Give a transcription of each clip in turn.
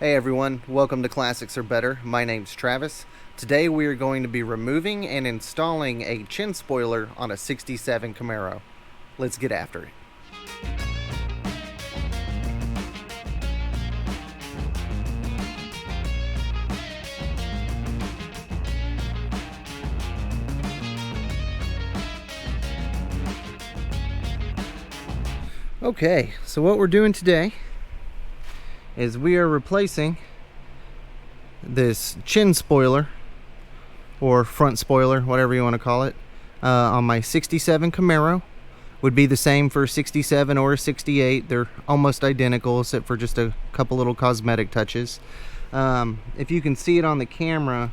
Hey everyone, welcome to Classics Are Better. My name's Travis. Today we are going to be removing and installing a chin spoiler on a 67 Camaro. Let's get after it. Okay, so what we're doing today is we are replacing this chin spoiler or front spoiler, whatever you want to call it, on my 67 Camaro. Would be the same for a 67 or a 68. They're almost identical except for just a couple little cosmetic touches. If you can see it on the camera,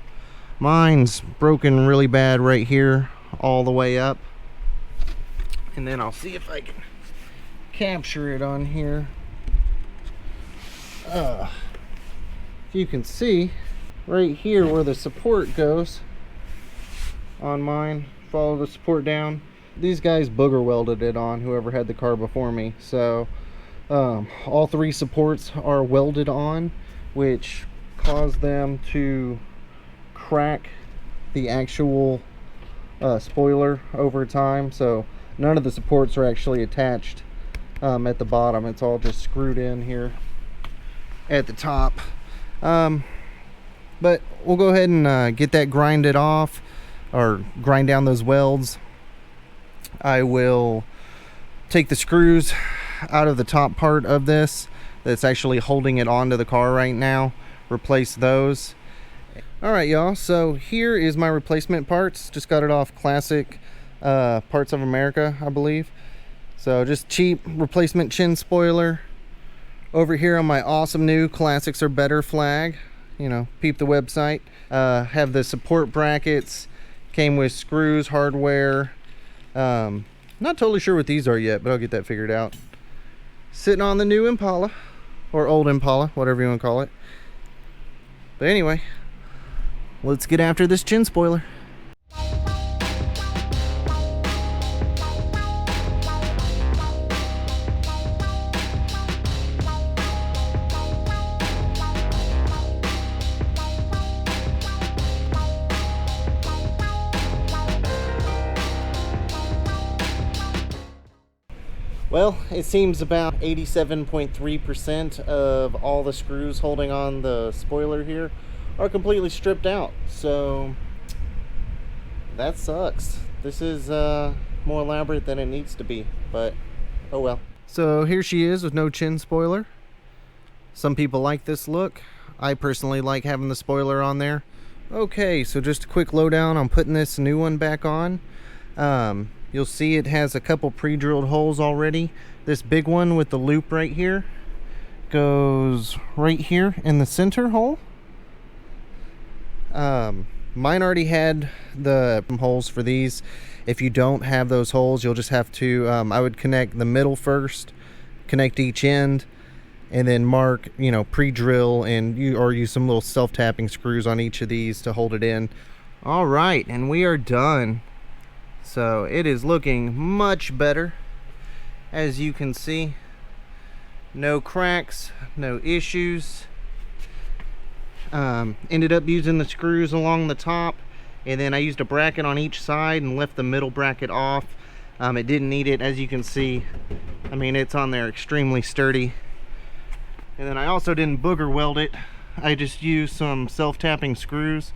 mine's broken really bad right here all the way up, and then I'll see if I can capture it on here. If you can see right here where the support goes on mine, follow the support down. These guys booger welded it on, whoever had the car before me. So all three supports are welded on, which caused them to crack the actual spoiler over time. So none of the supports are actually attached at the bottom. It's all just screwed in here at the top. But we'll go ahead and get that grinded off, or grind down those welds. I will take the screws out of the top part of this that's actually holding it onto the car right now, replace those. Alright y'all, so here is my replacement parts. Just got it off Classic Parts of America, I believe. So just cheap replacement chin spoiler. Over here on my awesome new Classics Are Better flag, you know, peep the website. Have the support brackets, came with screws, hardware. Not totally sure what these are yet, but I'll get that figured out. Sitting on the new Impala, or old Impala, whatever you want to call it. But anyway, let's get after this chin spoiler. Well, it seems about 87.3% of all the screws holding on the spoiler here are completely stripped out. So that sucks. This is more elaborate than it needs to be, but oh well. So here she is with no chin spoiler. Some people like this look. I personally like having the spoiler on there. Okay, so just a quick lowdown on putting this new one back on. You'll see it has a couple pre-drilled holes already. This big one with the loop right here goes right here in the center hole. Mine already had the holes for these. If you don't have those holes, you'll just have to, I would connect the middle first, connect each end, and then mark, you know, pre-drill and use some little self-tapping screws on each of these to hold it in. All right, and we are done. So it is looking much better, as you can see. No cracks, no issues. Ended up using the screws along the top, and then I used a bracket on each side and left the middle bracket off. It didn't need it, as you can see. I mean, it's on there extremely sturdy. And then I also didn't booger weld it. I just used some self-tapping screws.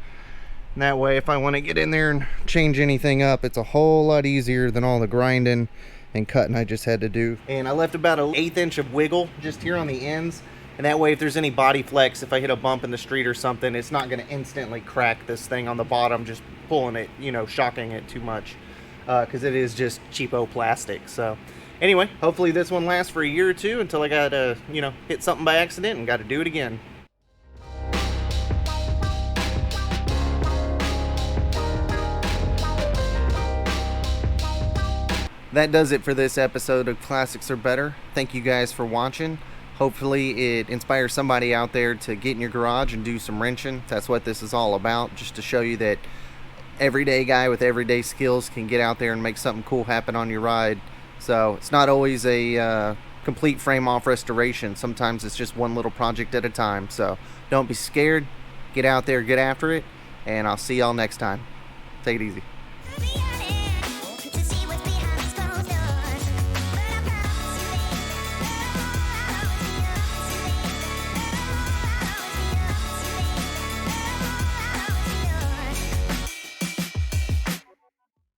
And that way, if I want to get in there and change anything up, it's a whole lot easier than all the grinding and cutting I just had to do. And I left about an 1/8 inch of wiggle just here on the ends. And that way, if there's any body flex, if I hit a bump in the street or something, it's not going to instantly crack this thing on the bottom, just pulling it, you know, shocking it too much. Because it is just cheapo plastic. So anyway, hopefully this one lasts for a year or two until I got to, you know, hit something by accident and got to do it again. That does it for this episode of Classics Are Better. Thank you guys for watching. Hopefully it inspires somebody out there to get in your garage and do some wrenching. That's what this is all about, just to show you that everyday guy with everyday skills can get out there and make something cool happen on your ride. So it's not always a complete frame off restoration. Sometimes it's just one little project at a time. So don't be scared. Get out there, get after it, and I'll see y'all next time. Take it easy.